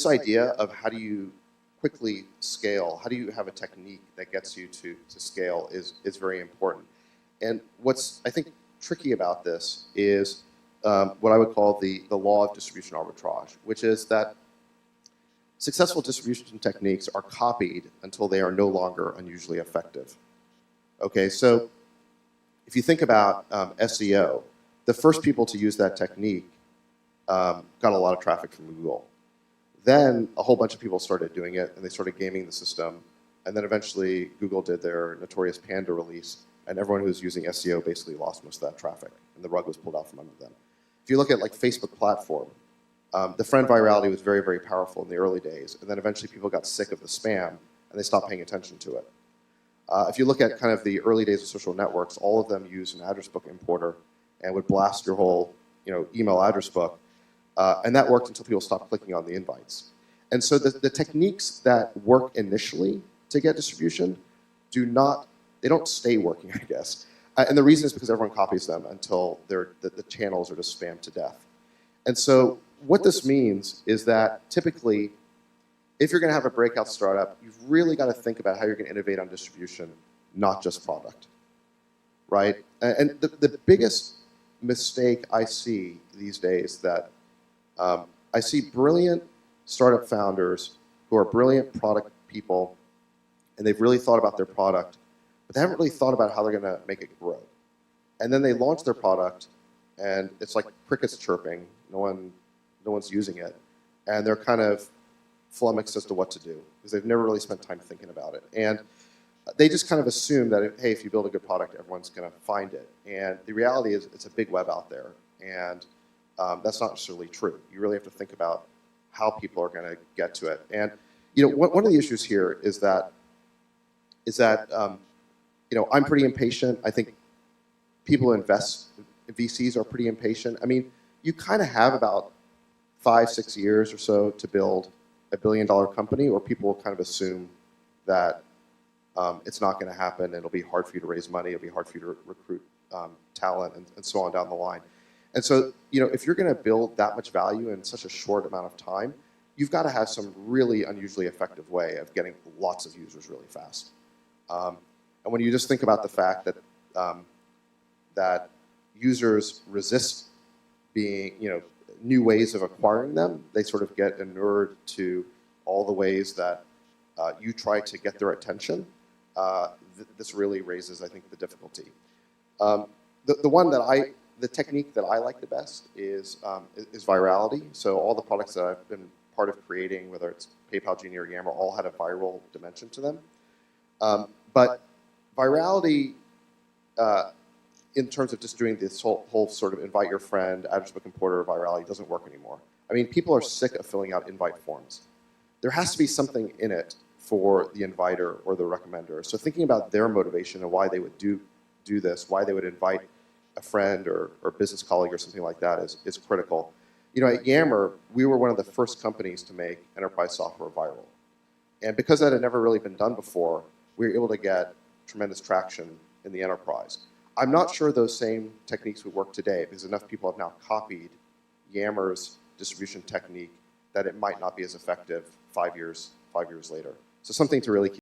this idea of how do you quickly scale, how do you have a technique that gets you to scale is very important. And what's, I think, tricky about this is what I would call the law of distribution arbitrage, which is that successful distribution techniques are copied until they are no longer unusually effective. Okay, so if you think about SEO, the first people to use that technique got a lot of traffic from Google. Then a whole bunch of people started doing it, and they started gaming the system. And then eventually Google did their notorious Panda release, and everyone who was using SEO basically lost most of that traffic, and the rug was pulled out from under them. If you look at like Facebook platform, the friend virality was very, very powerful in the early days, and then eventually people got sick of the spam, and they stopped paying attention to it. If you look at kind of the early days of social networks, all of them used an address book importer and would blast your whole email address book. And that worked until people stopped clicking on the invites. And so the techniques that work initially to get distribution they don't stay working, I guess. And the reason is because everyone copies them until the channels are just spammed to death. And so what this means is that typically, if you're going to have a breakout startup, you've really got to think about how you're going to innovate on distribution, not just product, right? And the biggest mistake I see these days that I see brilliant startup founders who are brilliant product people, and they've really thought about their product, but they haven't really thought about how they're going to make it grow. And then they launch their product, and it's like crickets chirping. No one's using it, and they're kind of flummoxed as to what to do because they've never really spent time thinking about it. And they just kind of assume that, hey, if you build a good product, everyone's going to find it. And the reality is it's a big web out there, and that's not necessarily true. You really have to think about how people are going to get to it. And one of the issues here is that I'm pretty impatient. I think people who invest, VCs are pretty impatient. I mean, you kind of have about 5-6 years or so to build a billion-dollar company, or people will kind of assume that it's not going to happen, and it'll be hard for you to raise money, it'll be hard for you to recruit talent, and so on down the line. And so, if you're going to build that much value in such a short amount of time, you've got to have some really unusually effective way of getting lots of users really fast. And when you just think about the fact that that users resist being, new ways of acquiring them, they sort of get inured to all the ways that you try to get their attention. This really raises, I think, the difficulty. The technique that I like the best is virality. So all the products that I've been part of creating, whether it's PayPal Genie or Yammer, all had a viral dimension to them. But virality, in terms of just doing this whole sort of invite your friend, address book importer virality, doesn't work anymore. I mean, people are sick of filling out invite forms. There has to be something in it for the inviter or the recommender. So thinking about their motivation and why they would do this, why they would invite a friend or business colleague or something like that is critical. At Yammer, we were one of the first companies to make enterprise software viral. And because that had never really been done before, we were able to get tremendous traction in the enterprise. I'm not sure those same techniques would work today because enough people have now copied Yammer's distribution technique that it might not be as effective 5 years later. So something to really keep